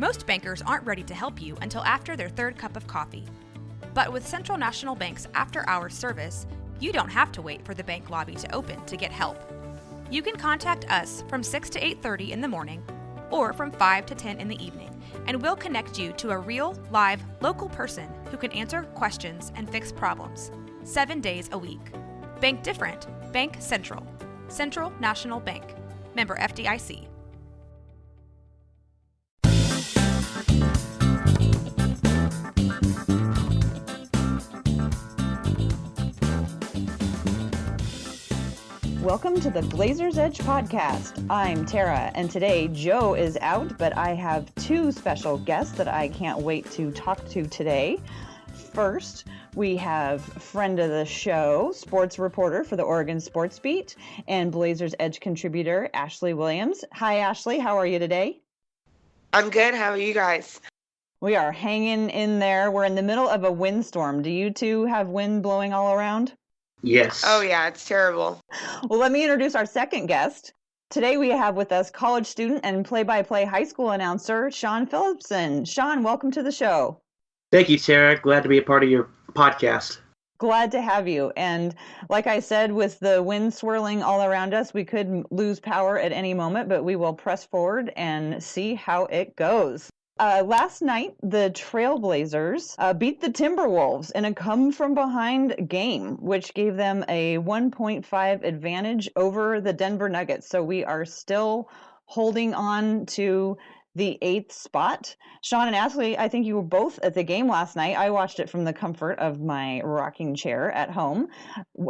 Most bankers aren't ready to help you until after their third cup of coffee. But with Central National Bank's after-hours service, you don't have to wait for the bank lobby to open to get help. You can contact us from 6 to 8:30 in the morning or from 5 to 10 in the evening, and we'll connect you to a real, live, local person who can answer questions and fix problems 7 days a week. Bank different. Bank Central. Central National Bank. Member FDIC. Welcome to the Blazers Edge podcast. I'm Tara, and today Joe is out, but I have two special guests that I can't wait to talk to today. First, we have friend of the show, sports reporter for the Oregon Sports Beat, and Blazers Edge contributor, Ashley Williams. Hi, Ashley. How are you today? I'm good. How are you guys? We are hanging in there. We're in the middle of a windstorm. Do you two have wind blowing all around? Yes. Oh, yeah, it's terrible. Well, let me introduce our second guest. Today we have with us college student and play-by-play high school announcer, Sean Phillipson. Sean, welcome to the show. Thank you, Tara. Glad to be a part of your podcast. Glad to have you. And like I said, with the wind swirling all around us, we could lose power at any moment, but we will press forward and see how it goes. Last night, the Trailblazers beat the Timberwolves in a come-from-behind game, which gave them a 1.5 advantage over the Denver Nuggets. So we are still holding on to the 8th spot. Sean and Ashley, I think you were both at the game last night. I watched it from the comfort of my rocking chair at home.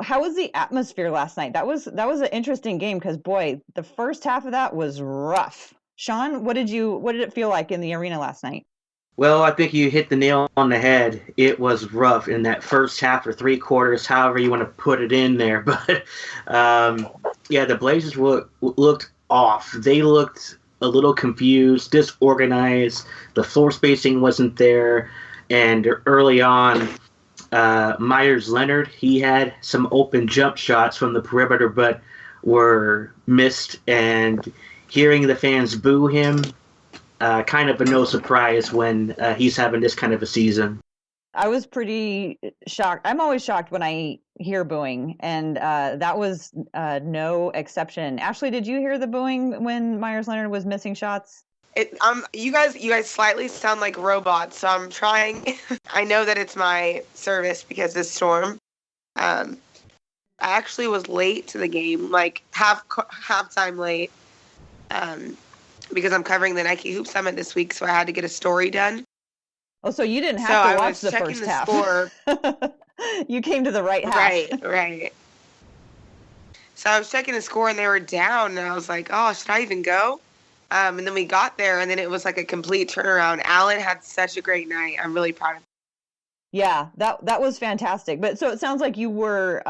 How was the atmosphere last night? That was an interesting game because, boy, the first half of that was rough. Sean, what did it feel like in the arena last night? Well, I think you hit the nail on the head. It was rough in that first half or three quarters, however you want to put it in there. But, the Blazers looked off. They looked a little confused, disorganized. The floor spacing wasn't there. And early on, Myers Leonard, he had some open jump shots from the perimeter, but were missed. And hearing the fans boo him, kind of a no surprise when he's having this kind of a season. I was pretty shocked. I'm always shocked when I hear booing, and that was no exception. Ashley, did you hear the booing when Myers Leonard was missing shots? You guys slightly sound like robots, so I'm trying. I know that it's my service because of this storm. I actually was late to the game, like halftime late. Because I'm covering the Nike Hoop Summit this week, so I had to get a story done. Oh, so you didn't have to watch the first half. Score. You came to the right half. Right. So I was checking the score, and they were down, and I was like, oh, should I even go? And then we got there, and then it was like a complete turnaround. Allen had such a great night. I'm really proud of him. Yeah, that was fantastic. But so it sounds like you were,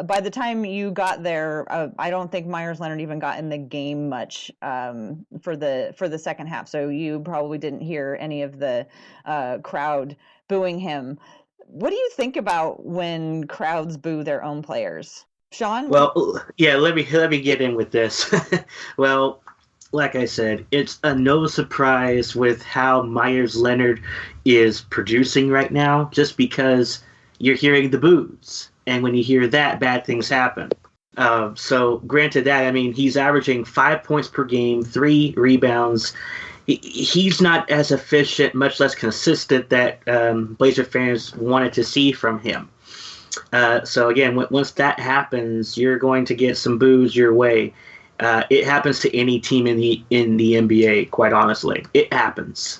by the time you got there, I don't think Myers Leonard even got in the game much for the second half. So you probably didn't hear any of the crowd booing him. What do you think about when crowds boo their own players? Sean? Well, yeah, let me get in with this. Well, like I said, it's a no surprise with how Myers Leonard is producing right now, just because you're hearing the boos. And when you hear that, bad things happen. So granted that, I mean, he's averaging 5 points per game, 3 rebounds. He's not as efficient, much less consistent that Blazer fans wanted to see from him. So again, once that happens, you're going to get some boos your way. It happens to any team in the NBA, quite honestly. It happens.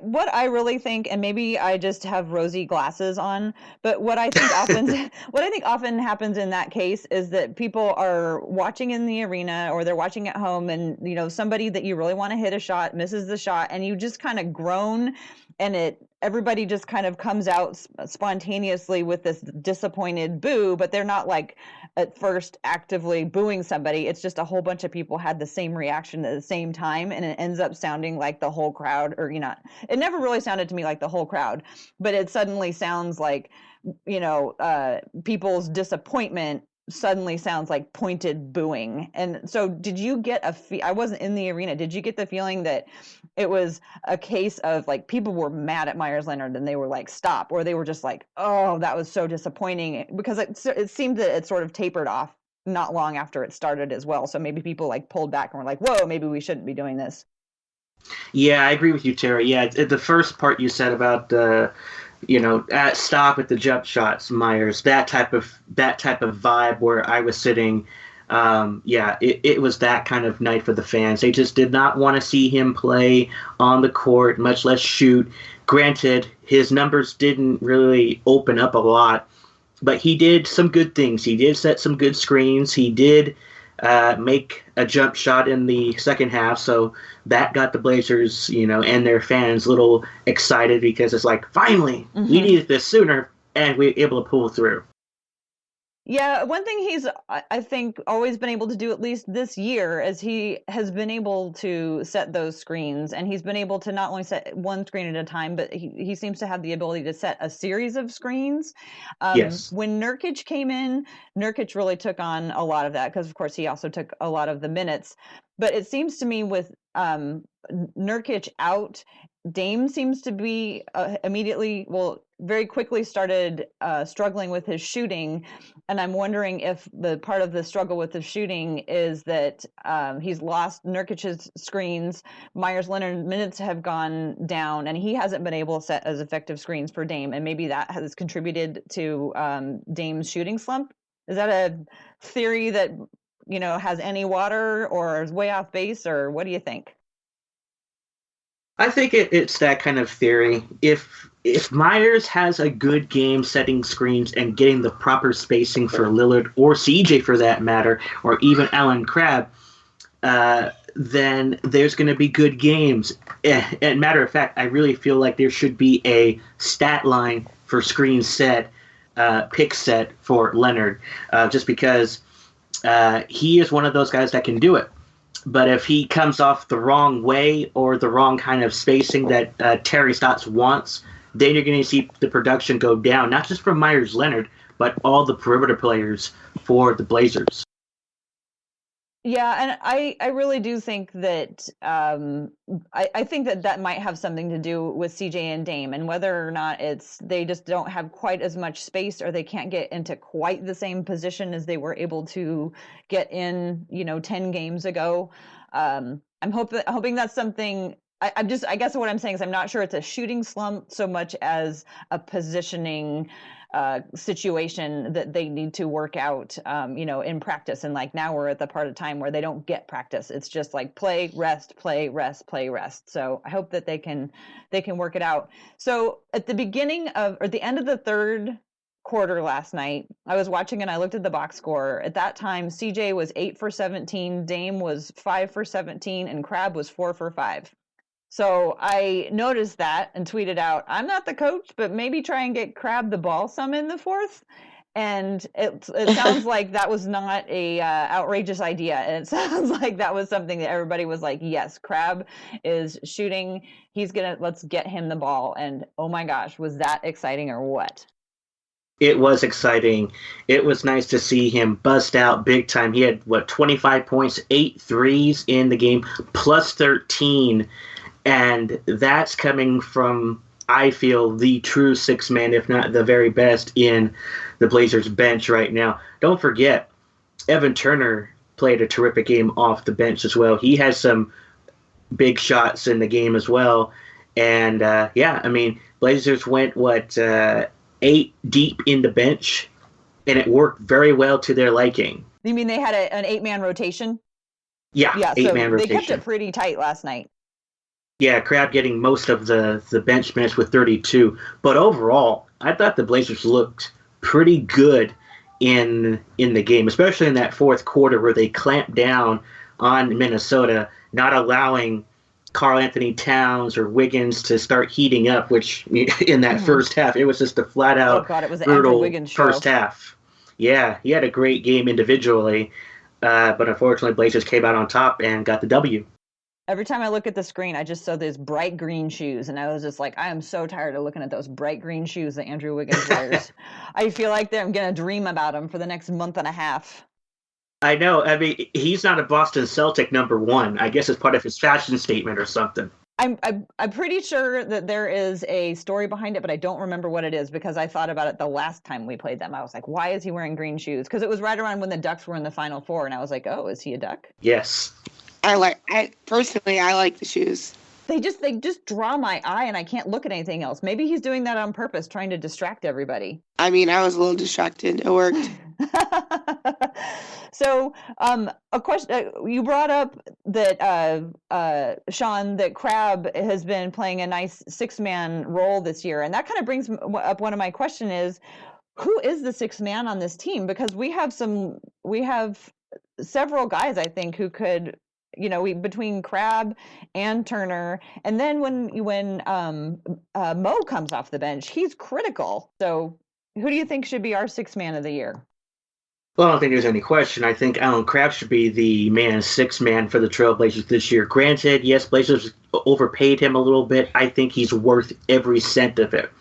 What I really think, and maybe I just have rosy glasses on, but what I think often happens in that case is that people are watching in the arena or they're watching at home, and somebody that you really want to hit a shot misses the shot, and you just kind of groan, and everybody just kind of comes out spontaneously with this disappointed boo, but they're not like at first actively booing somebody. It's just a whole bunch of people had the same reaction at the same time, and it ends up sounding like the whole crowd, or it never really sounded to me like the whole crowd, but it suddenly sounds like people's disappointment suddenly sounds like pointed booing. And so did you get I wasn't in the arena. Did you get the feeling that it was a case of like people were mad at Myers Leonard and they were like, stop, or they were just like, oh, that was so disappointing? Because it seemed that it sort of tapered off not long after it started as well. So maybe people like pulled back and were like, whoa, maybe we shouldn't be doing this. Yeah, I agree with you, Terry. Yeah, the first part you said about stop at the jump shots, Myers, that type of vibe where I was sitting. It was that kind of night for the fans. They just did not want to see him play on the court, much less shoot. Granted, his numbers didn't really open up a lot, but he did some good things. He did set some good screens. He did make a jump shot in the second half, so that got the Blazers, and their fans a little excited because it's like, finally, we needed this sooner, and we were able to pull through. Yeah, one thing he's, I think, always been able to do, at least this year, is he has been able to set those screens, and he's been able to not only set one screen at a time, but he seems to have the ability to set a series of screens. Yes. When Nurkic came in, Nurkic really took on a lot of that, because, of course, he also took a lot of the minutes. But it seems to me with Nurkic out, Dame seems to be very quickly started struggling with his shooting. And I'm wondering if the part of the struggle with the shooting is that he's lost Nurkic's screens. Myers Leonard minutes have gone down, and he hasn't been able to set as effective screens for Dame. And maybe that has contributed to Dame's shooting slump. Is that a theory that, has any water or is way off base, or what do you think? I think it's that kind of theory. If Myers has a good game setting screens and getting the proper spacing for Lillard or CJ for that matter, or even Allen Crabbe, then there's going to be good games. And matter of fact, I really feel like there should be a stat line for screen set, pick set for Leonard, just because he is one of those guys that can do it. But if he comes off the wrong way or the wrong kind of spacing that Terry Stotts wants, then you're going to see the production go down, not just from Myers Leonard, but all the perimeter players for the Blazers. Yeah, and I really do think that I think that might have something to do with CJ and Dame, and whether or not it's they just don't have quite as much space, or they can't get into quite the same position as they were able to get in, 10 games ago. I'm hoping that's something. I guess what I'm saying is I'm not sure it's a shooting slump so much as a positioning situation that they need to work out, in practice. And like now we're at the part of time where they don't get practice. It's just like play, rest, play, rest, play, rest. So I hope that they can work it out. So at the end of the third quarter last night, I was watching and I looked at the box score. At that time, CJ was 8 for 17, Dame was 5 for 17, and Crabbe was 4 for 5. So I noticed that and tweeted out, I'm not the coach, but maybe try and get Crabbe the ball some in the fourth. And it sounds like that was not a outrageous idea. And it sounds like that was something that everybody was like, yes, Crabbe is shooting. Let's get him the ball. And oh my gosh, was that exciting or what? It was exciting. It was nice to see him bust out big time. He had, 25 points, 8 threes in the game, plus 13. And that's coming from, I feel, the true six man, if not the very best in the Blazers bench right now. Don't forget, Evan Turner played a terrific game off the bench as well. He has some big shots in the game as well. And, Blazers went, 8 deep in the bench, and it worked very well to their liking. You mean they had an 8-man rotation? Yeah, 8-man rotation. They kept it pretty tight last night. Yeah, Crabbe getting most of the bench minutes with 32. But overall, I thought the Blazers looked pretty good in the game, especially in that fourth quarter where they clamped down on Minnesota, not allowing Karl Anthony Towns or Wiggins to start heating up, which in that first half, it was just a flat-out brutal first half. Yeah, he had a great game individually, but unfortunately, Blazers came out on top and got the W. Every time I look at the screen, I just saw these bright green shoes, and I was just like, I am so tired of looking at those bright green shoes that Andrew Wiggins wears. I feel like I'm going to dream about them for the next month and a half. I know. I mean, he's not a Boston Celtic #1. I guess it's part of his fashion statement or something. I'm pretty sure that there is a story behind it, but I don't remember what it is because I thought about it the last time we played them. I was like, why is he wearing green shoes? Because it was right around when the Ducks were in the Final Four, and I was like, oh, is he a Duck? Yes. I personally like the shoes. They just draw my eye, and I can't look at anything else. Maybe he's doing that on purpose, trying to distract everybody. I mean, I was a little distracted. It worked. So, a question you brought up that Sean, that Crab has been playing a nice 6-man role this year, and that kind of brings up one of my questions: is who is the 6th man on this team? Because we have several guys, I think, who could. Between Crab and Turner, and then when Mo comes off the bench, he's critical. So, who do you think should be our 6th man of the year? Well, I don't think there's any question. I think Alan Crabb should be the 6th man for the Trailblazers this year. Granted, yes, Blazers overpaid him a little bit. I think he's worth every cent of it.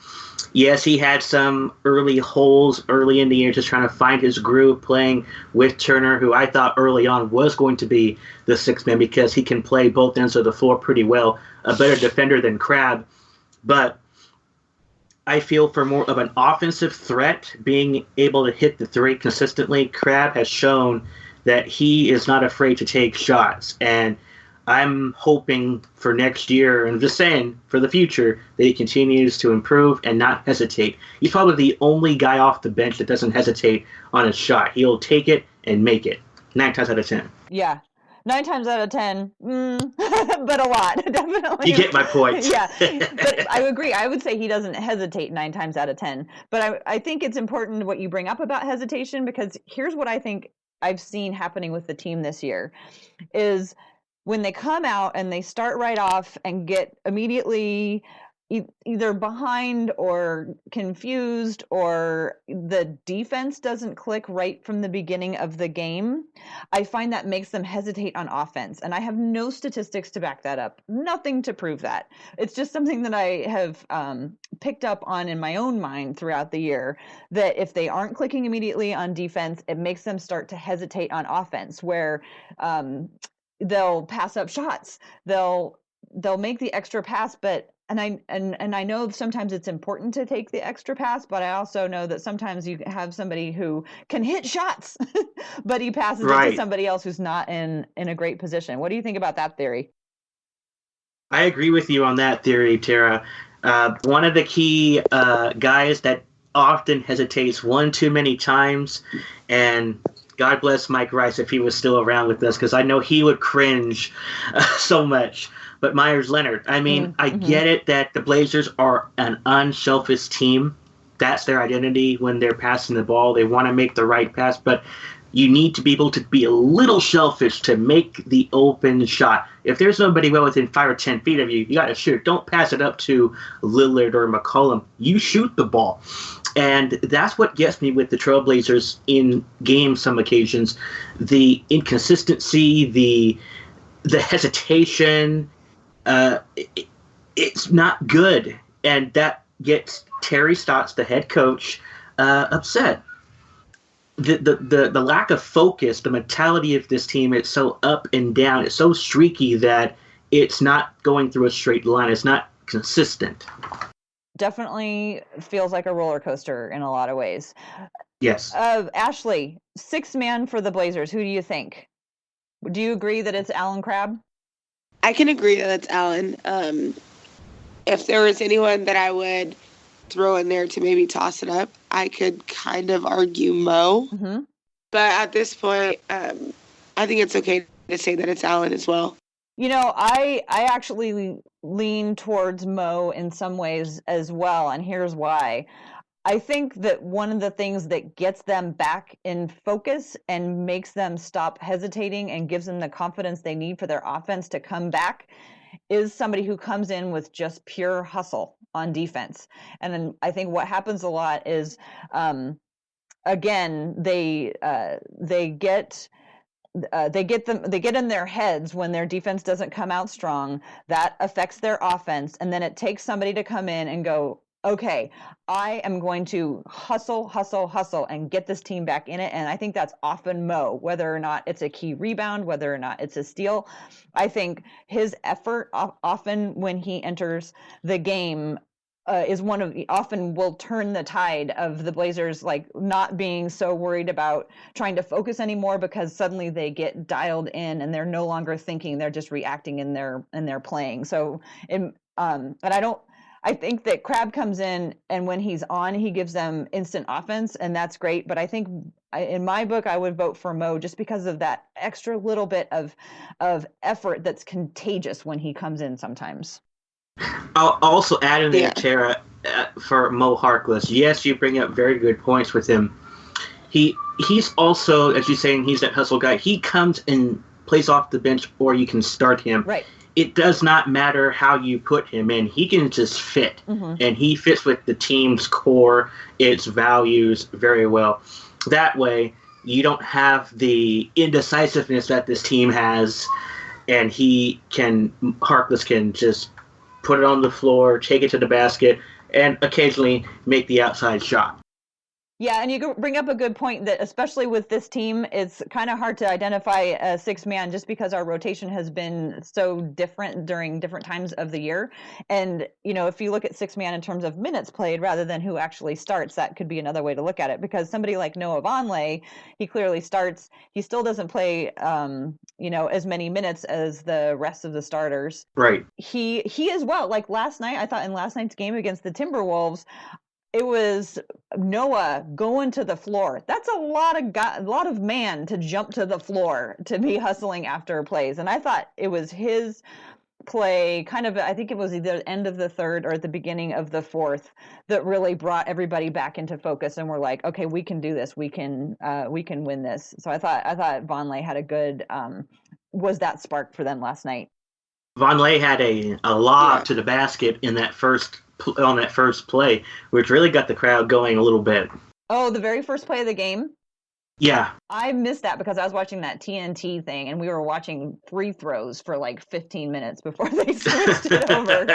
Yes, he had some early holes early in the year, just trying to find his groove playing with Turner, who I thought early on was going to be the 6th man because he can play both ends of the floor pretty well, a better defender than Crab. But I feel for more of an offensive threat, being able to hit the three consistently, Crab has shown that he is not afraid to take shots. And I'm hoping for next year, and I'm just saying for the future, that he continues to improve and not hesitate. He's probably the only guy off the bench that doesn't hesitate on a shot. He'll take it and make it 9 times out of 10. Yeah. 9 times out of 10, but a lot, definitely. You get my point. Yeah, but I agree. I would say he doesn't hesitate 9 times out of 10. But I think it's important what you bring up about hesitation, because here's what I think I've seen happening with the team this year is when they come out and they start right off and get immediately either behind or confused, or the defense doesn't click right from the beginning of the game, I find that makes them hesitate on offense. And I have no statistics to back that up. Nothing to prove that. It's just something that I have picked up on in my own mind throughout the year, that if they aren't clicking immediately on defense, it makes them start to hesitate on offense, where they'll pass up shots. They'll make the extra pass, but and I know sometimes it's important to take the extra pass, but I also know that sometimes you have somebody who can hit shots, but he passes it to somebody else who's not in a great position. What do you think about that theory? I agree with you on that theory, Tara. One of the key guys that often hesitates one too many times, and God bless Mike Rice if he was still around with us, because I know he would cringe so much. But Myers Leonard, I mean, I get it that the Blazers are an unselfish team. That's their identity when they're passing the ball. They want to make the right pass, but you need to be able to be a little selfish to make the open shot. If there's nobody well within 5 or 10 feet of you, you got to shoot. Don't pass it up to Lillard or McCollum. You shoot the ball. And that's what gets me with the Trailblazers in games some occasions. The inconsistency, the hesitation, it's not good. And that gets Terry Stotts, the head coach, upset. The lack of focus, the mentality of this team, it's so up and down. It's so streaky that it's not going through a straight line. It's not consistent. Definitely feels like a roller coaster in a lot of ways. Yes. Ashley, 6th man for the Blazers. Who do you think? Do you agree that it's Alan Crabb? I can agree that it's Alan. If there was anyone that I would throw in there to maybe toss it up, I could kind of argue Mo. Mm-hmm. But at this point, I think it's okay to say that it's Alan as well. You know, I actually lean towards Mo in some ways as well, and here's why. I think that one of the things that gets them back in focus and makes them stop hesitating and gives them the confidence they need for their offense to come back is somebody who comes in with just pure hustle on defense. And then I think what happens a lot is, again, they get they get in their heads when their defense doesn't come out strong. That affects their offense, and then it takes somebody to come in and go, okay, I am going to hustle, and get this team back in it. And I think that's often Mo, whether or not it's a key rebound, whether or not it's a steal. I think his effort often when he enters the game is often will turn the tide of the Blazers, like not being so worried about trying to focus anymore, because suddenly they get dialed in and they're no longer thinking, they're just reacting in their playing. So, I think that Crabbe comes in, and when he's on, he gives them instant offense, and that's great. But I think in my book, I would vote for Mo just because of that extra little bit of effort that's contagious when he comes in sometimes. I'll also add in there, Tara, for Mo Harkless. Yes, you bring up very good points with him. He's also, as you're saying, he's that hustle guy. He comes and plays off the bench, or you can start him. Right. It does not matter how you put him in. He can just fit. Mm-hmm. And he fits with the team's core, its values very well. That way, you don't have the indecisiveness that this team has, and Harkless can just put it on the floor, take it to the basket, and occasionally make the outside shot. Yeah, and you bring up a good point that especially with this team, it's kind of hard to identify a six-man just because our rotation has been so different during different times of the year. And, if you look at six-man in terms of minutes played rather than who actually starts, that could be another way to look at it, because somebody like Noah Vonleh, he clearly starts. He still doesn't play, as many minutes as the rest of the starters. Right. He as well. Like last night, I thought in last night's game against the Timberwolves, it was Noah going to the floor. That's a lot of man to jump to the floor to be hustling after plays. And I thought it was his play, I think it was either the end of the third or at the beginning of the fourth, that really brought everybody back into focus. And we're like, okay, we can do this. We can win this. So I thought Vonleh had a good, was that spark for them last night. Vonleh had a lob to the basket on that first play, which really got the crowd going a little bit. Oh, the very first play of the game? Yeah. I missed that because I was watching that TNT thing, and we were watching free throws for like 15 minutes before they switched it over.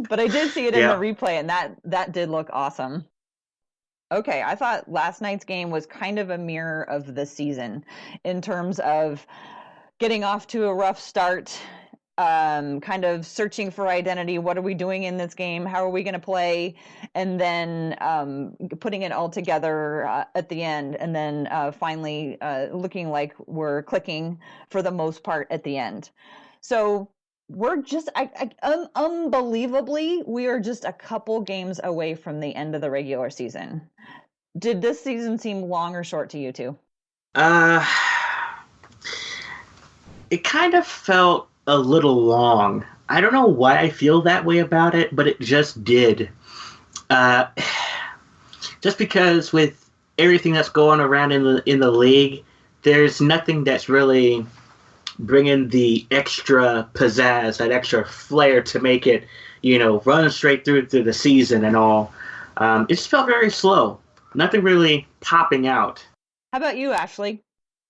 But I did see it in the replay, and that did look awesome. Okay, I thought last night's game was kind of a mirror of the season in terms of getting off to a rough start, kind of searching for identity. What are we doing in this game? How are we going to play? And then putting it all together at the end, and then finally looking like we're clicking for the most part at the end. So we're just, unbelievably, we are just a couple games away from the end of the regular season. Did this season seem long or short to you two? It kind of felt a little long. I don't know why I feel that way about it, but it just did. Just because with everything that's going around in the league, there's nothing that's really bringing the extra pizzazz, that extra flair to make it, run straight through the season and all. It just felt very slow. Nothing really popping out. How about you, Ashley?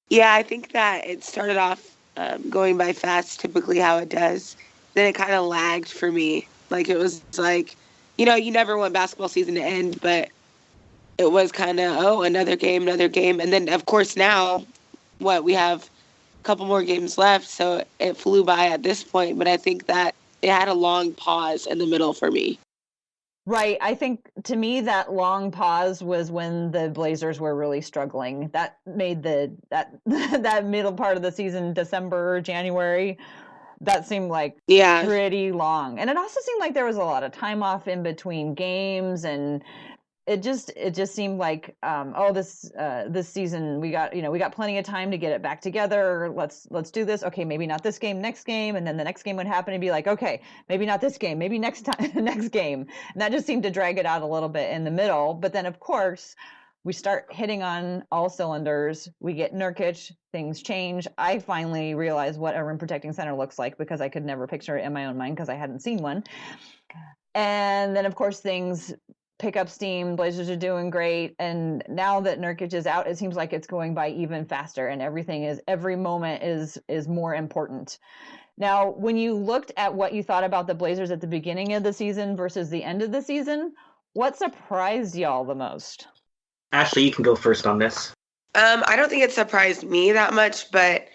Yeah, I think that it started off going by fast, typically how it does. Then it kind of lagged for me. Like, it was like, you never want basketball season to end, but it was kind of, another game. And then, of course, now, we have a couple more games left, so it flew by at this point. But I think that it had a long pause in the middle for me. Right. I think, to me, that long pause was when the Blazers were really struggling. That made that middle part of the season, December, January, that seemed like pretty long. And it also seemed like there was a lot of time off in between games, and it just seemed like this season we got plenty of time to get it back together. Let's do this. Okay, maybe not this game, next game, and then the next game would happen and be like, okay, maybe not this game, maybe next time, next game. And that just seemed to drag it out a little bit in the middle. But then, of course, we start hitting on all cylinders. We get Nurkic, things change. I finally realized what a rim protecting center looks like, because I could never picture it in my own mind because I hadn't seen one. And then, of course, things pick up steam. Blazers are doing great. And now that Nurkic is out, it seems like it's going by even faster, and every moment is more important. Now, when you looked at what you thought about the Blazers at the beginning of the season versus the end of the season, what surprised y'all the most? Ashley, you can go first on this. I don't think it surprised me that much, but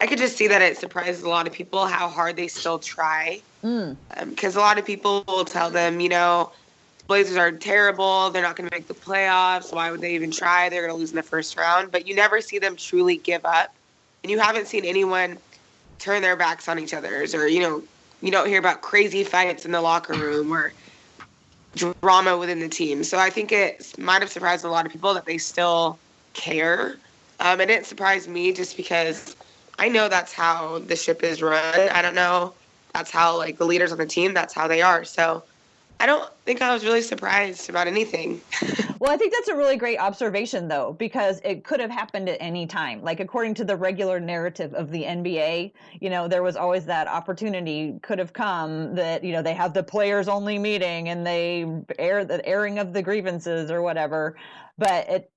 I could just see that it surprises a lot of people how hard they still try. Because a lot of people will tell them, Blazers are terrible. They're not going to make the playoffs. Why would they even try? They're going to lose in the first round. But you never see them truly give up. And you haven't seen anyone turn their backs on each other. Or, you don't hear about crazy fights in the locker room or drama within the team. So I think it might have surprised a lot of people that they still care. It didn't surprise me just because I know that's how the ship is run. I don't know. That's how, the leaders on the team, that's how they are. So I don't think I was really surprised about anything. Well, I think that's a really great observation, though, because it could have happened at any time. According to the regular narrative of the NBA, there was always that opportunity could have come that, they have the players only meeting and they air the airing of the grievances or whatever. But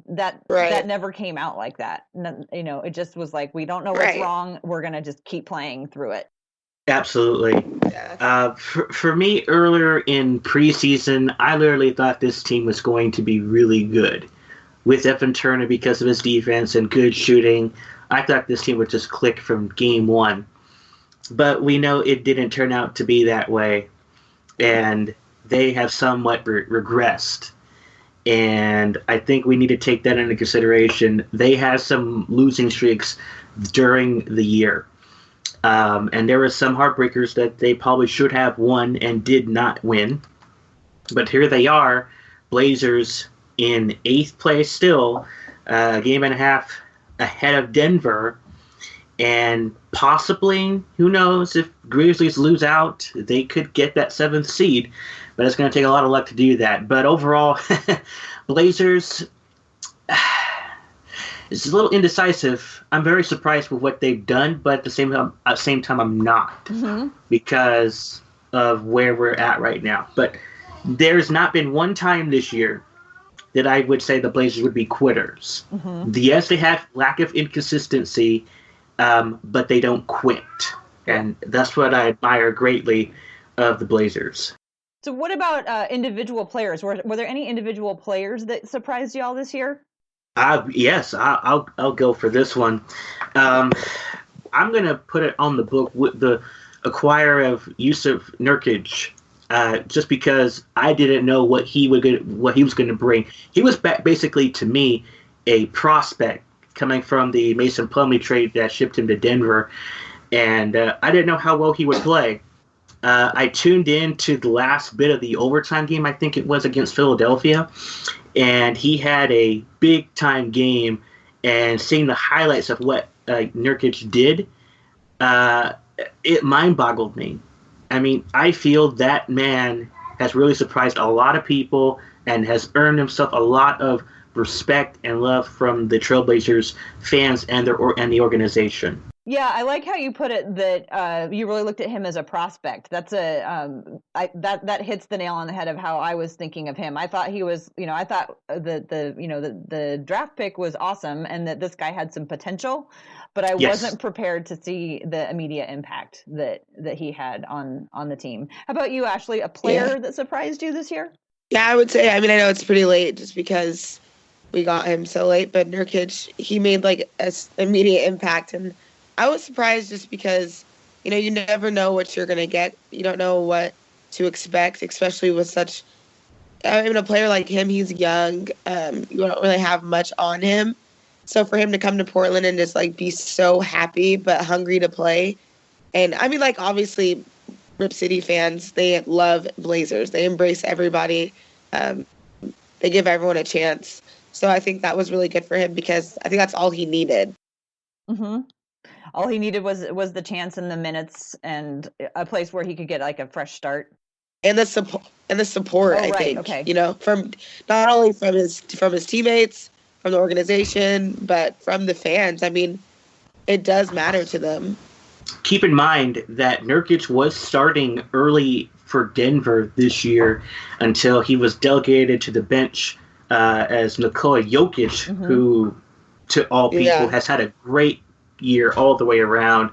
that never came out like that. It just was we don't know what's wrong. We're going to just keep playing through it. Absolutely. Yeah. For me, earlier in preseason, I literally thought this team was going to be really good. With Evan Turner because of his defense and good shooting, I thought this team would just click from game one. But we know it didn't turn out to be that way, and they have somewhat regressed. And I think we need to take that into consideration. They had some losing streaks during the year. And there were some heartbreakers that they probably should have won and did not win. But here they are, Blazers in 8th place still, a game and a half ahead of Denver. And possibly, who knows, if Grizzlies lose out, they could get that 7th seed. But it's going to take a lot of luck to do that. But overall, Blazers, it's a little indecisive. I'm very surprised with what they've done, but at the same time, I'm not because of where we're at right now. But there's not been one time this year that I would say the Blazers would be quitters. Yes, they have lack of inconsistency, but they don't quit. And that's what I admire greatly of the Blazers. So what about individual players? Were there any individual players that surprised y'all this year? Yes, I'll go for this one. I'm going to put it on the book with the acquire of Yusuf Nurkic, just because I didn't know what he was going to bring. He was basically, to me, a prospect coming from the Mason Plumlee trade that shipped him to Denver, and I didn't know how well he would play. I tuned in to the last bit of the overtime game, I think it was against Philadelphia, and he had a big-time game, and seeing the highlights of what Nurkic did, it mind-boggled me. I mean, I feel that man has really surprised a lot of people and has earned himself a lot of respect and love from the Trailblazers fans and the organization. Yeah, I like how you put it that you really looked at him as a prospect. That's that hits the nail on the head of how I was thinking of him. I thought he was, I thought the draft pick was awesome and that this guy had some potential, but I wasn't prepared to see the immediate impact that he had on the team. How about you, Ashley? A player that surprised you this year? Yeah, I would say. I mean, I know it's pretty late just because we got him so late, but Nurkic, he made an immediate impact. And I was surprised just because, you never know what you're going to get. You don't know what to expect, especially with a player like him. He's young. You don't really have much on him. So for him to come to Portland and just be so happy but hungry to play. And I mean, obviously Rip City fans, they love Blazers. They embrace everybody. They give everyone a chance. So I think that was really good for him because I think that's all he needed. Mm-hmm. All he needed was the chance and the minutes and a place where he could get a fresh start. And the support, I think. Okay. From not only from his teammates, from the organization, but from the fans. I mean, it does matter to them. Keep in mind that Nurkic was starting early for Denver this year until he was delegated to the bench as Nikola Jokic, who, to all people, has had a great year all the way around.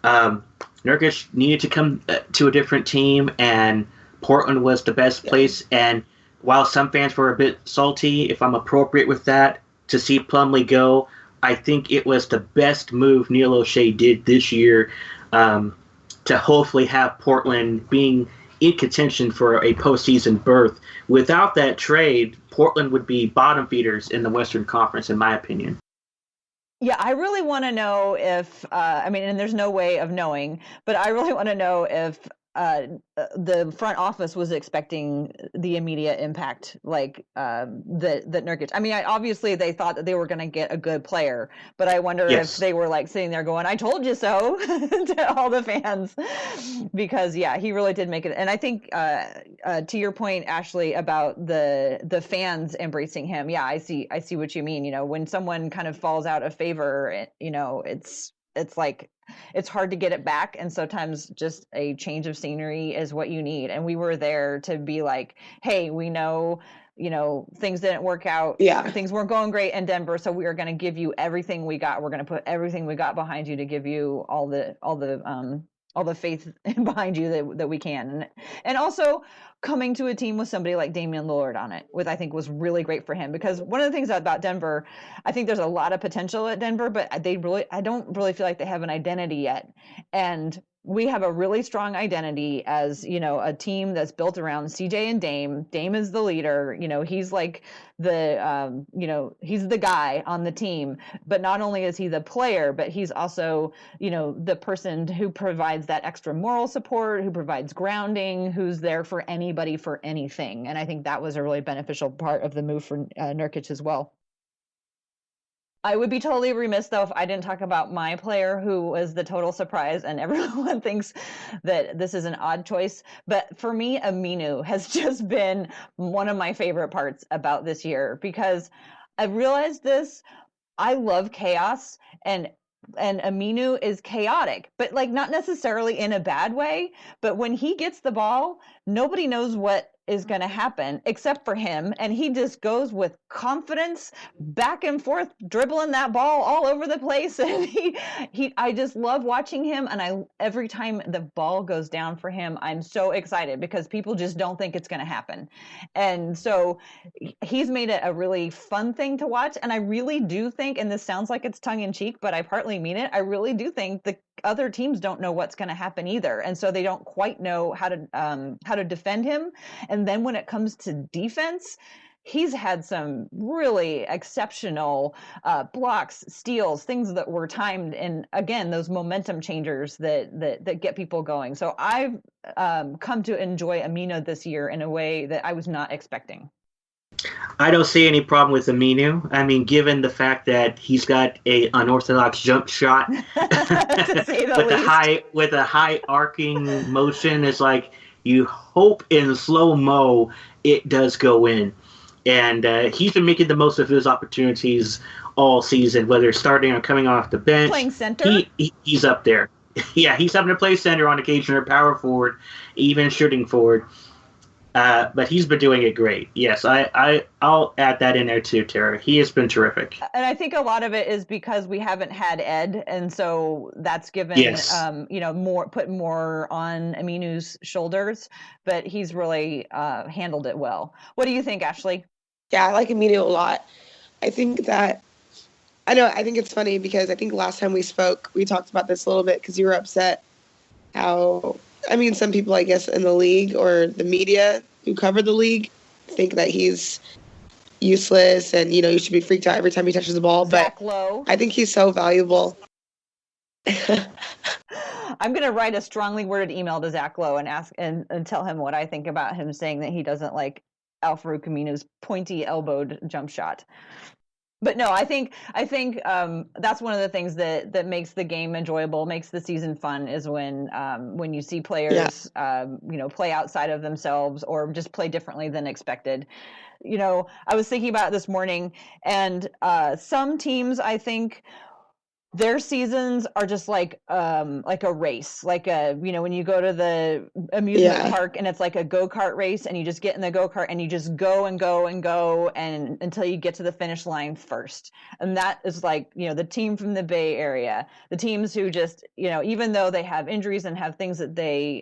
Nurkic needed to come to a different team, and Portland was the best place. And while some fans were a bit salty, if I'm appropriate with that, to see Plumlee go, I think it was the best move Neil O'Shea did this year to hopefully have Portland being in contention for a postseason berth. Without that trade, Portland would be bottom feeders in the Western Conference, in my opinion. Yeah, I really want to know if, and there's no way of knowing, but I really want to know if the front office was expecting the immediate impact, like that Nurkic. I mean, obviously they thought that they were going to get a good player, but I wonder if they were like sitting there going, "I told you so," to all the fans, because he really did make it. And I think to your point, Ashley, about the fans embracing him. Yeah, I see what you mean. When someone kind of falls out of favor, it's like, it's hard to get it back. And sometimes just a change of scenery is what you need. And we were there to be like, hey, we know, things didn't work out. Yeah. Things weren't going great in Denver. So we are going to give you everything we got. We're going to put everything we got behind you to give you all the faith behind you that we can. And also coming to a team with somebody like Damian Lillard on it, I think was really great for him, because one of the things about Denver, I think there's a lot of potential at Denver, but I don't really feel like they have an identity yet. And we have a really strong identity as, a team that's built around CJ and Dame. Dame is the leader. He's like he's the guy on the team. But not only is he the player, but he's also, the person who provides that extra moral support, who provides grounding, who's there for anybody for anything. And I think that was a really beneficial part of the move for Nurkic as well. I would be totally remiss, though, if I didn't talk about my player, who was the total surprise, and everyone thinks that this is an odd choice. But for me, Aminu has just been one of my favorite parts about this year, because I realized this. I love chaos, and Aminu is chaotic, but like not necessarily in a bad way. But when he gets the ball, nobody knows what is going to happen except for him, and he just goes with confidence back and forth, dribbling that ball all over the place. And I just love watching him, and every time the ball goes down for him, I'm so excited, because people just don't think it's going to happen. And so he's made it a really fun thing to watch. And I really do think, and this sounds like it's tongue in cheek, but I partly mean it, I really do think the other teams don't know what's going to happen either, and so they don't quite know how to defend him. And then when it comes to defense, he's had some really exceptional blocks, steals, things that were timed, and again, those momentum changers that get people going. So I've come to enjoy Aminu this year in a way that I was not expecting. I don't see any problem with Aminu. I mean, given the fact that he's got a unorthodox jump shot with a high arcing motion, it's like you hope in slow-mo it does go in. And he's been making the most of his opportunities all season, whether starting or coming off the bench. Playing center? He's up there. Yeah, he's having to play center on occasion, or power forward, even shooting forward. But he's been doing it great. Yes, I'll add that in there too, Tara. He has been terrific. And I think a lot of it is because we haven't had Ed, and so that's given put more on Aminu's shoulders. But he's really handled it well. What do you think, Ashley? Yeah, I like Aminu a lot. I think it's funny, because I think last time we spoke, we talked about this a little bit, because you were upset how, some people, I guess, in the league or the media who cover the league think that he's useless and, you should be freaked out every time he touches the ball. Zach but Lowe. I think he's so valuable. I'm going to write a strongly worded email to Zach Lowe and ask and tell him what I think about him saying that he doesn't like Al-Farouq Aminu's pointy elbowed jump shot. But no, I think that's one of the things that makes the game enjoyable, makes the season fun, is when you see players play outside of themselves or just play differently than expected. I was thinking about it this morning, and some teams, I think, their seasons are just like a race, like when you go to the amusement park and it's like a go-kart race, and you just get in the go-kart and you just go and go and go and until you get to the finish line first. And that is like, the team from the Bay Area, the teams who just, even though they have injuries and have things that they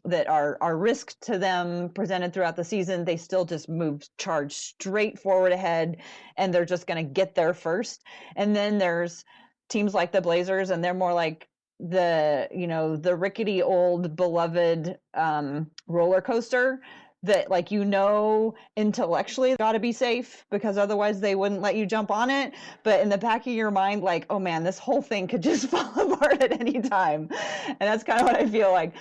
that are risk to them presented throughout the season, they still just charge straight forward ahead, and they're just going to get there first. And then there's teams like the Blazers, and they're more like the rickety old beloved roller coaster that, like, intellectually got to be safe because otherwise they wouldn't let you jump on it, but in the back of your mind, like, oh man, this whole thing could just fall apart at any time. And that's kind of what I feel like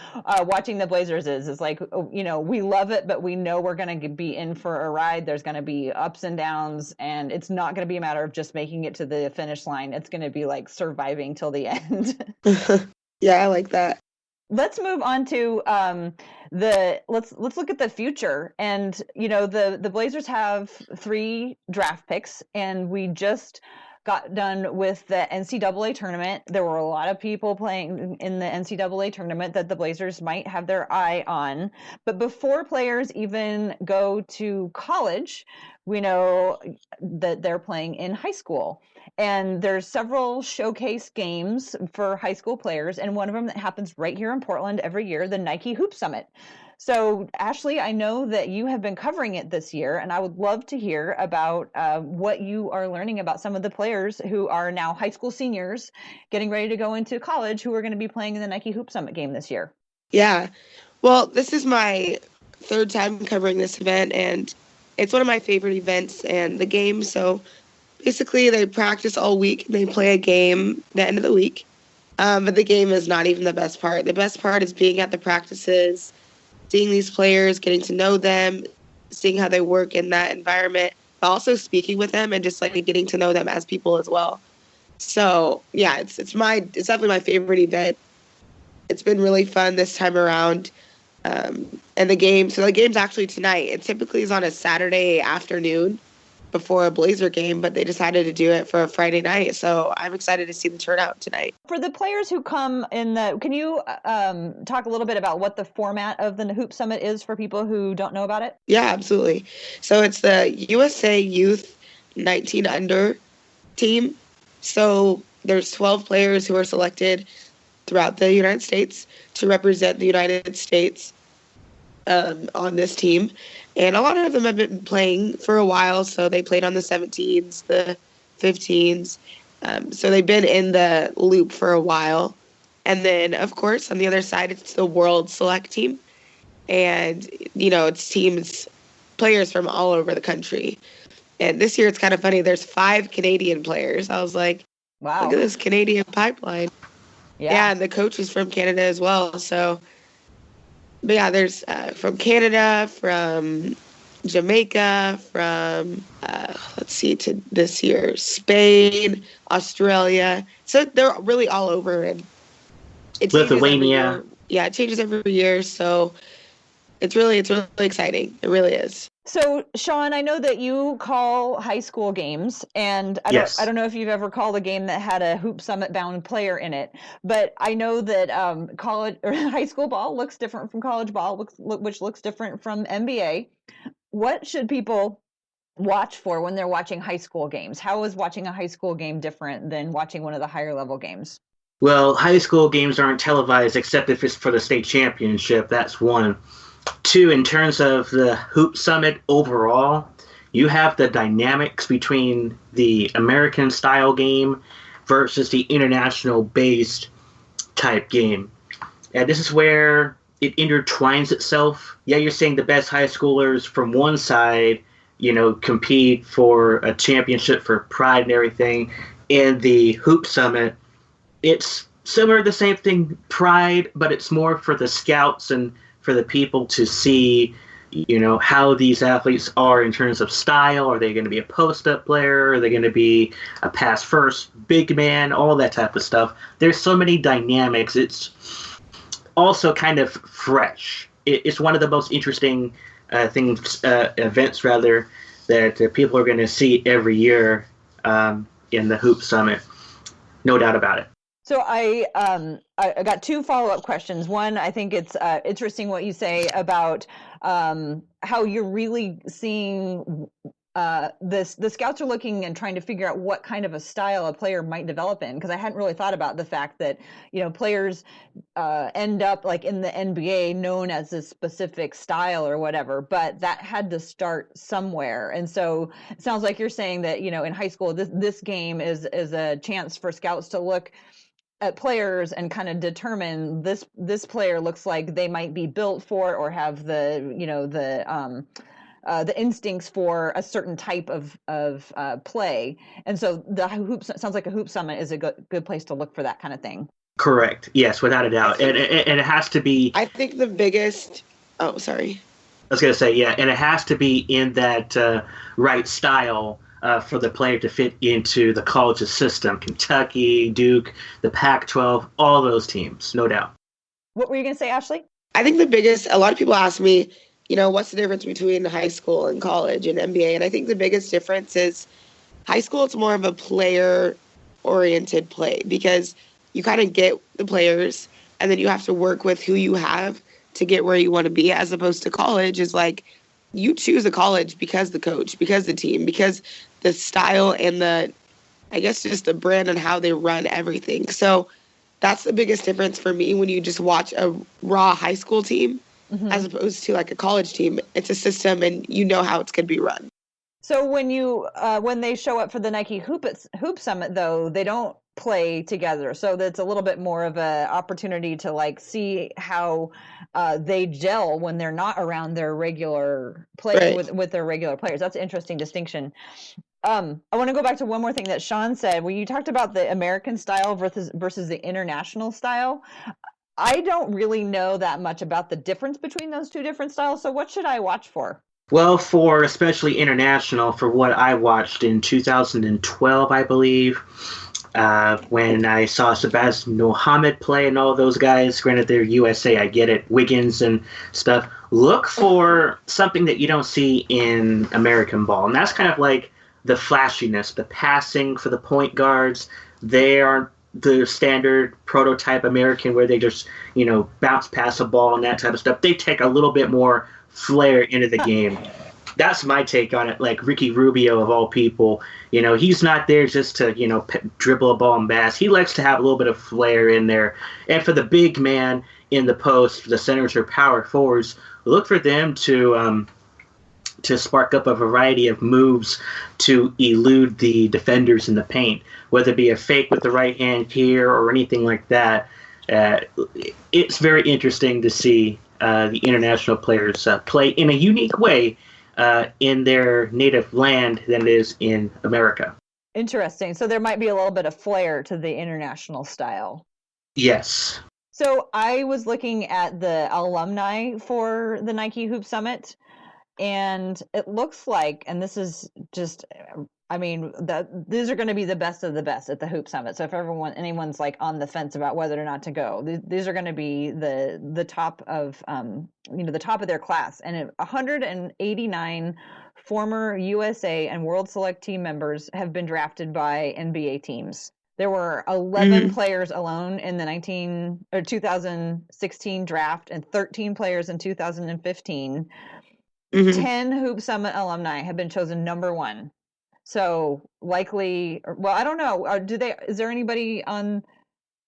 watching the Blazers is. It's like, we love it, but we know we're going to be in for a ride. There's going to be ups and downs, and it's not going to be a matter of just making it to the finish line. It's going to be like surviving till the end. Yeah, I like that. Let's move on to let's look at the future. And the Blazers have 3 draft picks, and we just got done with the NCAA tournament. There were a lot of people playing in the NCAA tournament that the Blazers might have their eye on. But before players even go to college, we know that they're playing in high school. And there's several showcase games for high school players, and one of them that happens right here in Portland every year, the Nike Hoop Summit. So, Ashley, I know that you have been covering it this year, and I would love to hear about what you are learning about some of the players who are now high school seniors getting ready to go into college who are going to be playing in the Nike Hoop Summit game this year. Yeah. Well, this is my 3rd time covering this event, and it's one of my favorite events and the game. So basically, they practice all week. They play a game the end of the week. But the game is not even the best part. The best part is being at the practices, seeing these players, getting to know them, seeing how they work in that environment, but also speaking with them and just like getting to know them as people as well. So yeah, it's definitely my favorite event. It's been really fun this time around. And the game's actually tonight. It typically is on a Saturday afternoon before a Blazer game, but they decided to do it for a Friday night. So I'm excited to see the turnout tonight. For the players who come can you talk a little bit about what the format of the Hoop Summit is for people who don't know about it? Yeah, absolutely. So it's the USA Youth 19 Under team. So there's 12 players who are selected throughout the United States to represent the United States on this team. And a lot of them have been playing for a while. So they played on the 17s, the 15s. So they've been in the loop for a while. And then, of course, on the other side, it's the World Select team. And, it's players from all over the country. And this year, it's kind of funny. There's 5 Canadian players. I was like, wow, look at this Canadian pipeline. Yeah, and the coach is from Canada as well. So, but yeah, there's from Canada, from Jamaica, from, to this year, Spain, Australia. So they're really all over. And it Lithuania. It changes every year. So it's really exciting. It really is. So, Sean, I know that you call high school games, and I don't know if you've ever called a game that had a Hoop Summit bound player in it, but I know that college or high school ball looks different from college ball, which looks different from NBA. What should people watch for when they're watching high school games? How is watching a high school game different than watching one of the higher level games? Well, high school games aren't televised except if it's for the state championship. That's one. 2, in terms of the Hoop Summit overall, you have the dynamics between the American style game versus the international based type game. And this is where it intertwines itself. Yeah, you're saying the best high schoolers from one side, compete for a championship for pride and everything. In the Hoop Summit, it's similar to the same thing, pride, but it's more for the scouts and for the people to see, how these athletes are in terms of style. Are they going to be a post-up player? Are they going to be a pass-first big man? All that type of stuff. There's so many dynamics. It's also kind of fresh. It's one of the most interesting events that people are going to see every year in the Hoop Summit. No doubt about it. So I got two follow-up questions. One, I think it's interesting what you say about how you're really seeing the scouts are looking and trying to figure out what kind of a style a player might develop in, because I hadn't really thought about the fact that players end up like in the NBA known as a specific style or whatever, but that had to start somewhere. And so it sounds like you're saying that in high school this game is a chance for scouts to look at players and kind of determine this player looks like they might be built for or have the instincts for a certain type of play. And so the hoop sounds like a hoop summit is a good place to look for that kind of thing. Correct. Yes, without a doubt. And it has to be. I think the biggest. Oh, sorry. I was going to say, yeah, and it has to be in that right style for the player to fit into the college system. Kentucky, Duke, the Pac-12, all those teams, no doubt. What were you going to say, Ashley? I think the biggest, a lot of people ask me, what's the difference between high school and college and NBA? And I think the biggest difference is high school, it's more of a player-oriented play because you kind of get the players and then you have to work with who you have to get where you want to be, as opposed to college is like you choose a college because the coach, because the team, because the style and just the brand and how they run everything. So that's the biggest difference for me when you just watch a raw high school team as opposed to like a college team. It's a system and how it's going to be run. So when they show up for the Nike Hoop Summit, though, they don't play together. So that's a little bit more of an opportunity to like see how they gel when they're not around their regular play with their regular players. That's an interesting distinction. I want to go back to one more thing that Sean said when you talked about the American style versus the international style. I don't really know that much about the difference between those two different styles. So what should I watch for? Well, for especially international, for what I watched in 2012, I believe, when I saw Sebastian Mohamed play and all those guys, granted they're USA, I get it, Wiggins and stuff, look for something that you don't see in American ball. And that's kind of like the flashiness, the passing for the point guards. They aren't the standard prototype American where they just, bounce past a ball and that type of stuff. They take a little bit more flair into the game. That's my take on it. Like Ricky Rubio, of all people, he's not there just to, dribble a ball and bass. He likes to have a little bit of flair in there. And for the big man in the post, the centers or power forwards, look for them to spark up a variety of moves to elude the defenders in the paint, whether it be a fake with the right hand here or anything like that. It's very interesting to see the international players play in a unique way in their native land than it is in America. Interesting. So there might be a little bit of flair to the international style. Yes. So I was looking at the alumni for the Nike Hoop Summit, and it looks like, and this is just, these are going to be the best of the best at the Hoop Summit. So if anyone's like on the fence about whether or not to go, these are going to be the top of, the top of their class. And 189 former USA and World Select team members have been drafted by NBA teams. There were 11 players alone in the 2016 draft and 13 players in 2015. 10 Hoop Summit alumni have been chosen number one. So likely, well, I don't know. Is there anybody on,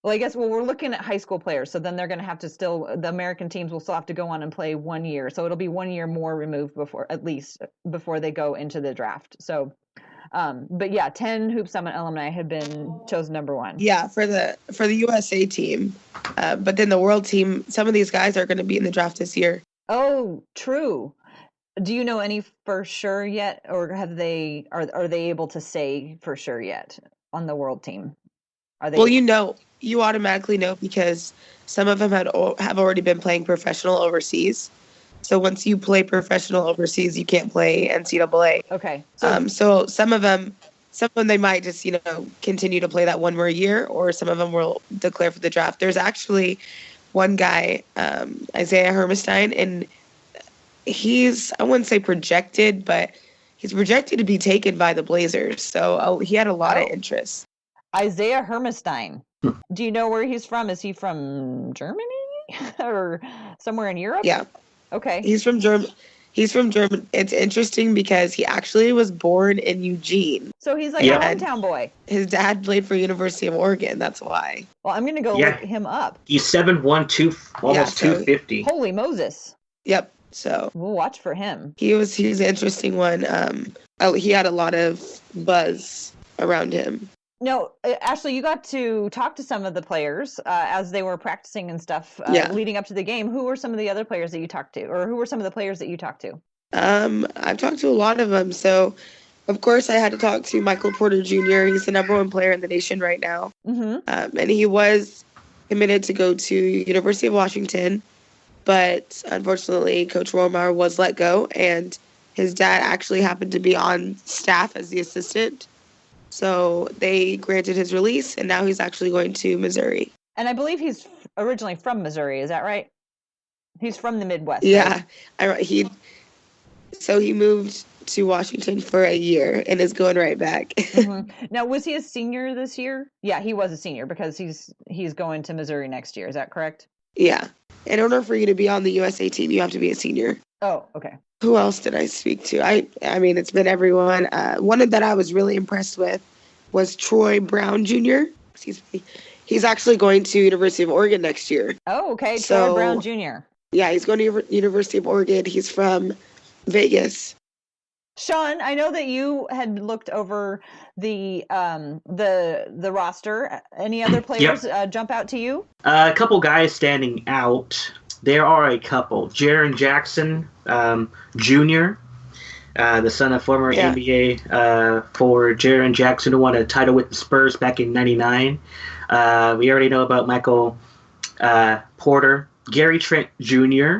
well, I guess, we're looking at high school players. So then they're going to have to the American teams will still have to go on and play 1 year. So it'll be 1 year more removed before they go into the draft. So, but yeah, 10 Hoop Summit alumni have been chosen number one. Yeah, for the USA team. But then the world team, some of these guys are going to be in the draft this year. Oh, true. Do you know any for sure yet, or are they able to say for sure yet on the world team? Are they? Well, you automatically know because some of them have already been playing professional overseas. So once you play professional overseas, you can't play NCAA. Okay. So some of them they might just continue to play that 1 more year, or some of them will declare for the draft. There's actually one guy, Isaiah Hermestein, and he's, I wouldn't say projected, but he's projected to be taken by the Blazers. So he had a lot of interest. Isaiah Hermestein. Do you know where he's from? Is he from Germany or somewhere in Europe? Yeah. Okay. He's from Germany. It's interesting because he actually was born in Eugene. So he's like a hometown boy. His dad played for University of Oregon. That's why. Well, I'm going to go look him up. He's 7'1", almost 250. Holy Moses. Yep. So we'll watch for him. He was an interesting one. He had a lot of buzz around him. No, Ashley, you got to talk to some of the players as they were practicing and stuff leading up to the game. Who were some of the other players that you talked to, or who were some of the players that you talked to? I've talked to a lot of them. So, of course, I had to talk to Michael Porter Jr. He's the #1 player in the nation right now. Mm-hmm. And he was committed to go to University of Washington, but unfortunately, Coach Rohrmeyer was let go, and his dad actually happened to be on staff as the assistant. So they granted his release, and now he's actually going to Missouri. And I believe he's originally from Missouri. Is that right? He's from the Midwest. Yeah. Right? He moved to Washington for a year and is going right back. Mm-hmm. Now, was he a senior this year? Yeah, he was a senior because he's going to Missouri next year. Is that correct? Yeah. In order for you to be on the USA team, you have to be a senior. Oh, okay. Who else did I speak to? I mean, it's been everyone. One that I was really impressed with was Troy Brown Jr. Excuse me. He's actually going to University of Oregon next year. Oh, okay. Troy Brown Jr. Yeah, he's going to University of Oregon. He's from Vegas. Sean, I know that you had looked over the roster. Any other players jump out to you? A couple guys standing out. There are a couple. Jaren Jackson Jr., the son of former NBA forward Jaren Jackson, who won a title with the Spurs back in '99. We already know about Michael Porter. Gary Trent Jr.,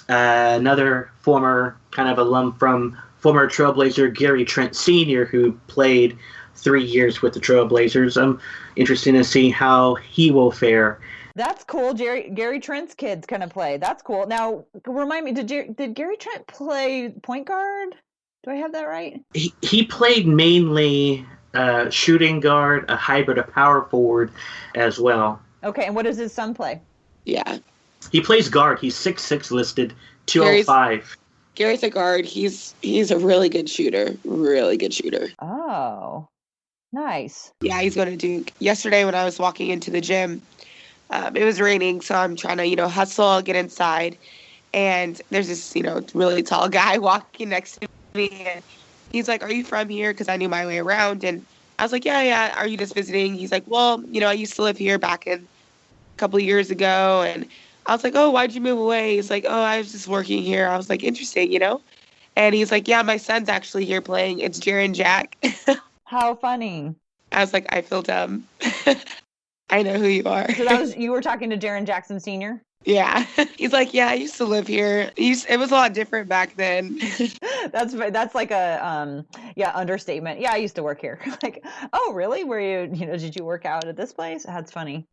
another former kind of alum from former Trailblazer Gary Trent Sr., who played 3 years with the Trailblazers. I'm interested to see how he will fare. That's cool. Gary Trent's kids kind of play. That's cool. Now, remind me, did Gary Trent play point guard? Do I have that right? He played mainly shooting guard, a hybrid of power forward as well. Okay, and what does his son play? Yeah. He plays guard. He's 6'6", listed 205. Gary's a guard. He's a really good shooter. Really good shooter. Oh, nice. Yeah, he's going to Duke. Yesterday when I was walking into the gym, it was raining, so I'm trying to, hustle, get inside. And there's this, really tall guy walking next to me. And he's like, "Are you from here?" Because I knew my way around. And I was like, yeah. Are you just visiting? He's like, "Well, I used to live here back in a couple of years ago." And I was like, "Oh, why'd you move away?" He's like, "Oh, I was just working here." I was like, "Interesting, And he's like, "Yeah, my son's actually here playing. It's Jaren Jack." How funny. I was like, I feel dumb. I know who you are. So you were talking to Jaren Jackson Sr.? Yeah. He's like, "Yeah, I used to live here. It was a lot different back then." That's like a understatement. Yeah, I used to work here. Like, oh, really? Were you, did you work out at this place? That's funny.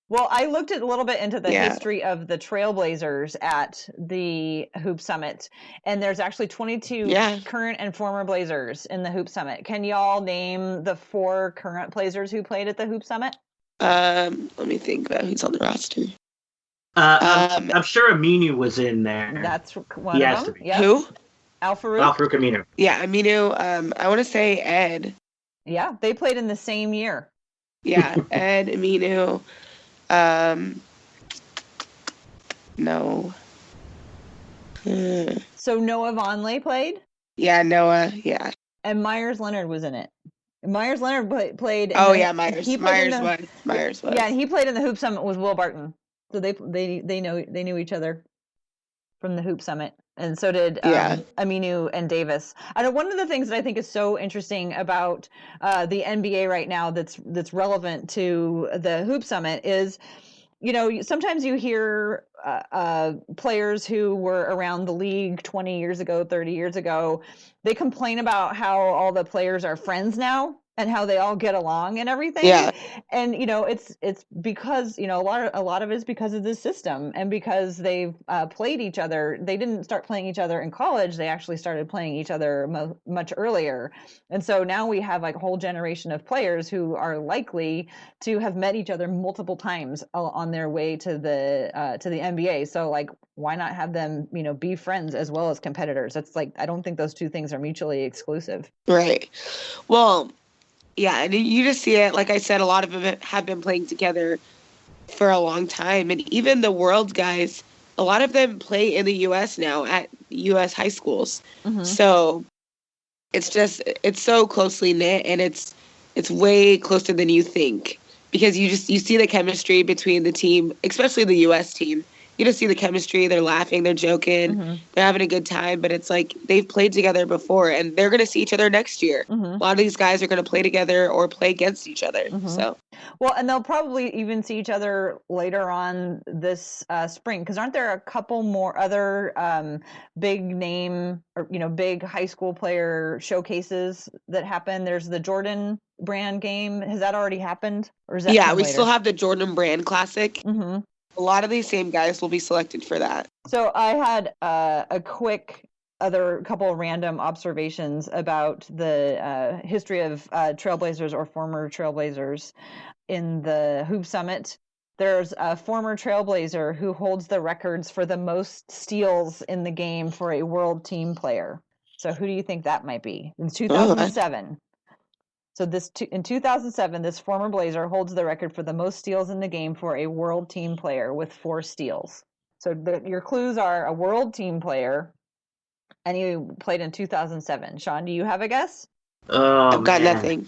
Well, I looked a little bit into the history of the Trailblazers at the Hoop Summit, and there's actually 22 current and former Blazers in the Hoop Summit. Can y'all name the 4 current Blazers who played at the Hoop Summit? Let me think about who's on the roster. I'm sure Aminu was in there. That's one of them. Yep. Who? Al-Farouq Aminu. Yeah, Aminu. I want to say Ed. Yeah, they played in the same year. Yeah, Ed, Aminu. No. So Noah Vonleh played? Yeah, Noah. Yeah. And Myers Leonard was in it. Myers Leonard played. Oh yeah, Myers. Myers was. Yeah, and he played in the Hoop Summit with Will Barton. So they knew each other from the Hoop Summit, and so did Aminu and Davis. I know one of the things that I think is so interesting about the NBA right now that's relevant to the Hoop Summit is, sometimes you hear players who were around the league 20 years ago, 30 years ago, they complain about how all the players are friends now and how they all get along and everything. Yeah. And it's because a lot of it is because of this system, and because they've played each other. They didn't start playing each other in college. They actually started playing each other much earlier. And so now we have like a whole generation of players who are likely to have met each other multiple times on their way to the NBA. So like, why not have them be friends as well as competitors? It's like, I don't think those two things are mutually exclusive. Right. Well, yeah, and you just see it. Like I said, a lot of them have been playing together for a long time. And even the world guys, a lot of them play in the U.S. now at U.S. high schools. Mm-hmm. So it's so closely knit, and it's way closer than you think, because you see the chemistry between the team, especially the U.S. team. You just see the chemistry. They're laughing, they're joking, Mm-hmm. they're having a good time. But it's like they've played together before, and they're going to see each other next year. Mm-hmm. A lot of these guys are going to play together or play against each other. Mm-hmm. So, well, and they'll probably even see each other later on this spring, because aren't there a couple more other big name or big high school player showcases that happen? There's the Jordan Brand game. Has that already happened, or is that yeah, we later? still have the Jordan Brand Classic. Mm-hmm. A lot of these same guys will be selected for that. So I had a quick couple of random observations about the history of Trailblazers or former Trailblazers in the Hoop Summit. There's a former Trailblazer who holds the records for the most steals in the game for a world team player. So who do you think that might be? In 2007. So in 2007, this former Blazer holds the record for the most steals in the game for a world team player with 4 steals. So your clues are a world team player, and he played in 2007. Sean, do you have a guess? Oh, I've got man. nothing.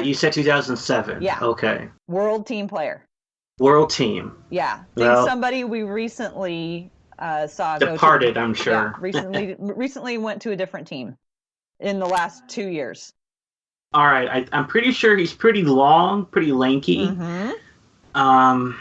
You said 2007. Yeah. Okay. World team player. World team. Yeah. Well, somebody we recently saw departed, go to, I'm sure. Yeah, recently went to a different team in the last 2 years. All right, I'm pretty sure he's pretty long, pretty lanky. Mm-hmm. And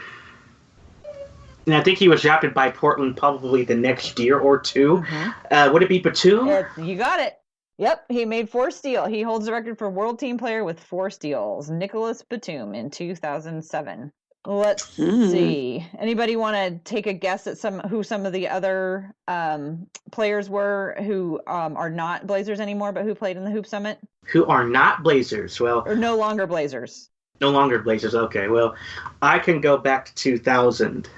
I think he was drafted by Portland probably the next year or two. Mm-hmm. Would it be Batum? You got it. Yep, he made 4 steals. He holds the record for world team player with 4 steals. Nicholas Batum in 2007. Let's see. Anybody want to take a guess at who some of the other players were who are not Blazers anymore, but who played in the Hoop Summit? Who are not Blazers? Well, or no longer Blazers. No longer Blazers. Okay. Well, I can go back to 2000.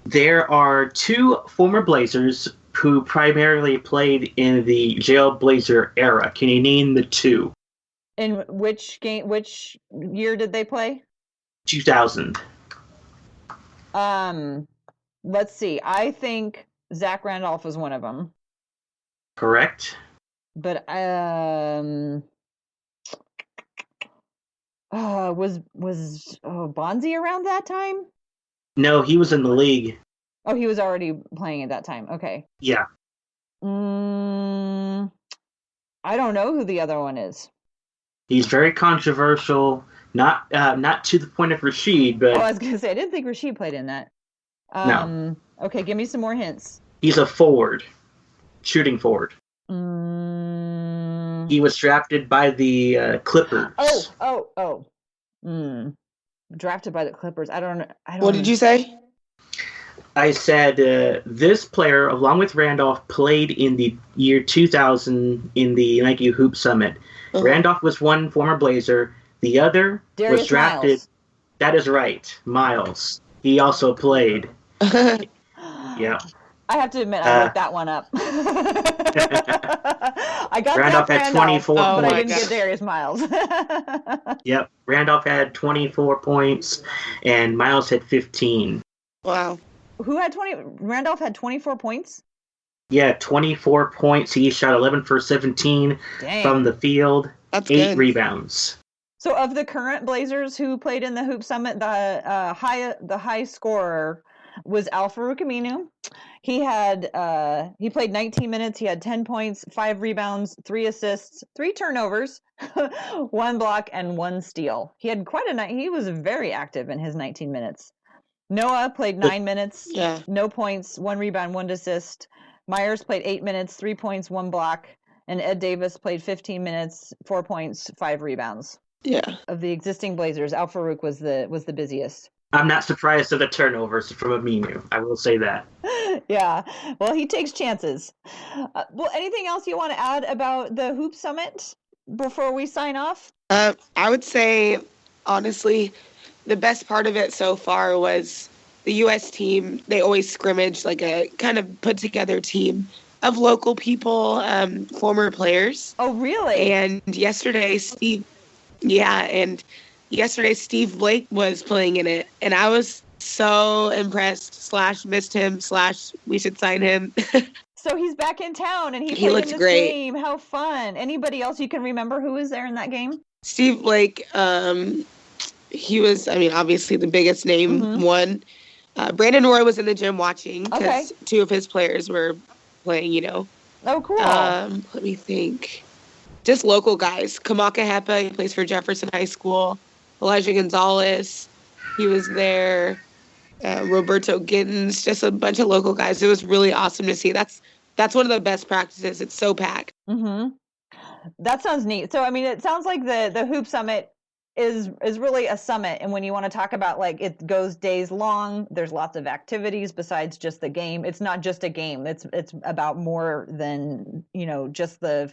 There are 2 former Blazers who primarily played in the Jail Blazer era. Can you name the 2? In which game? Which year did they play? 2000. Let's see. I think Zach Randolph was one of them. Correct. But was Bonzi around that time? No, he was in the league. Oh, he was already playing at that time. Okay. Yeah. I don't know who the other one is. He's very controversial. Not to the point of Rasheed, but... Oh, I was going to say, I didn't think Rasheed played in that. No. Okay, give me some more hints. He's a forward. Shooting forward. He was drafted by the Clippers. Drafted by the Clippers. I don't know. What did you say? I said this player, along with Randolph, played in the year 2000 in the Nike Hoop Summit. Randolph was one former Blazer. The other Darius was drafted. Miles. That is right, Miles. He also played. Yeah. I have to admit, I looked that one up. I got Randolph had 24 but points. I didn't get Darius Miles. Yep. Randolph had 24 points, and Miles had 15. Wow. Who had 20? Randolph had 24 points? Yeah, 24 points. He shot 11 for 17 from the field. That's 8 good. rebounds. So of the current Blazers who played in the Hoop Summit, the high scorer was Al Farouk Aminu. He played 19 minutes. He had 10 points, 5 rebounds, 3 assists, 3 turnovers, 1 block, and 1 steal. He had quite a night. He was very active in his 19 minutes. Noah played 9 minutes, Yeah. no points, 1 rebound, 1 assist. Myers played 8 minutes, 3 points, 1 block. And Ed Davis played 15 minutes, 4 points, 5 rebounds. Yeah. Of the existing Blazers, Al Farouk was the busiest. I'm not surprised at the turnovers from Aminu. I will say that. Yeah. Well, he takes chances. Well, anything else you want to add about the Hoop Summit before we sign off? I would say, honestly, the best part of it so far was the U.S. team. They always scrimmage like a kind of put together team of local people, former players. Oh, really? And yesterday, Steve Blake was playing in it, and I was so impressed / missed him / we should sign him. So he's back in town, and he played looked in this great. game. How fun. Anybody else you can remember who was there in that game? Steve Blake, he was, obviously the biggest name one. Brandon Roy was in the gym watching because 2 of his players were playing, Oh, cool. Let me think. Just local guys. Kamaka Hepa, he plays for Jefferson High School. Elijah Gonzalez, he was there. Roberto Gittins, just a bunch of local guys. It was really awesome to see. That's one of the best practices. It's so packed. Mm-hmm. That sounds neat. So, it sounds like the Hoop Summit is really a summit. And when you want to talk about, like, it goes days long, there's lots of activities besides just the game. It's not just a game. It's about more than, just the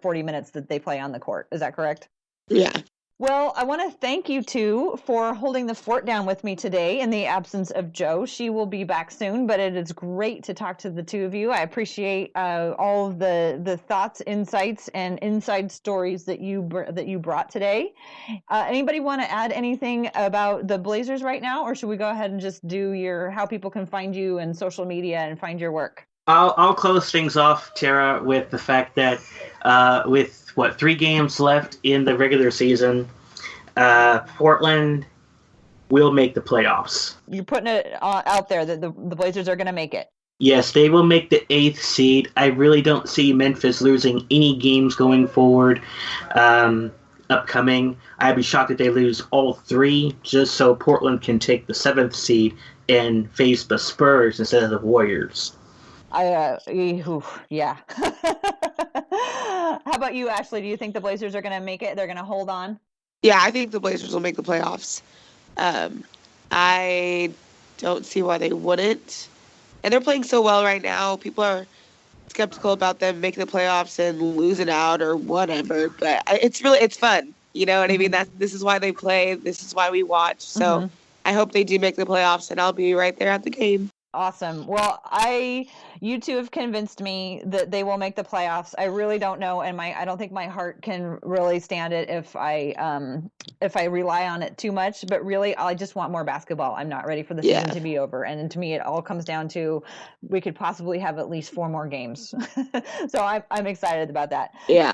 40 minutes that they play on the court. Is that correct? Yeah. Well, I want to thank you two for holding the fort down with me today in the absence of Jo. She will be back soon, but it is great to talk to the two of you. I appreciate all of the thoughts, insights, and inside stories that you brought today. Anybody want to add anything about the Blazers right now, or should we go ahead and just do how people can find you and social media and find your work? I'll close things off, Tara, with the fact that with 3 games left in the regular season, Portland will make the playoffs. You're putting it out there that the Blazers are going to make it. Yes, they will make the 8th seed. I really don't see Memphis losing any games going forward upcoming. I'd be shocked if they lose all 3 just so Portland can take the 7th seed and face the Spurs instead of the Warriors. Yeah. How about you, Ashley? Do you think the Blazers are going to make it? They're going to hold on? Yeah, I think the Blazers will make the playoffs. I don't see why they wouldn't. And they're playing so well right now. People are skeptical about them making the playoffs and losing out or whatever. But it's fun. You know what I mean? This is why they play. This is why we watch. So I hope they do make the playoffs, and I'll be right there at the game. Awesome. Well, you two have convinced me that they will make the playoffs. I really don't know, and I don't think my heart can really stand it if I rely on it too much. But really, I just want more basketball. I'm not ready for the season to be over. And to me, it all comes down to we could possibly have at least 4 more games. So I'm excited about that. Yeah.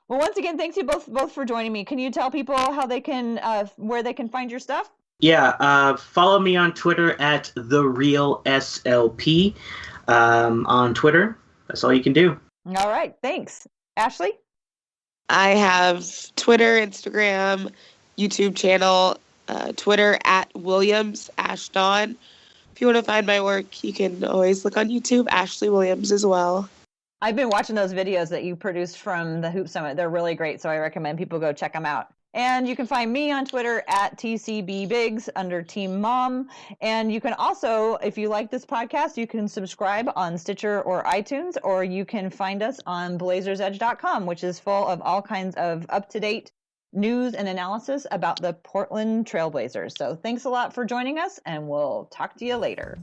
Well, once again, thanks you both for joining me. Can you tell people how they can where they can find your stuff? Yeah, follow me on Twitter at TheRealSLP on Twitter. That's all you can do. All right, thanks. Ashley? I have Twitter, Instagram, YouTube channel, Twitter at Williams Ashton. If you want to find my work, you can always look on YouTube, Ashley Williams as well. I've been watching those videos that you produced from the Hoop Summit. They're really great, so I recommend people go check them out. And you can find me on Twitter at TCBBiggs under Team Mom. And you can also, if you like this podcast, you can subscribe on Stitcher or iTunes, or you can find us on blazersedge.com, which is full of all kinds of up-to-date news and analysis about the Portland Trailblazers. So thanks a lot for joining us, and we'll talk to you later.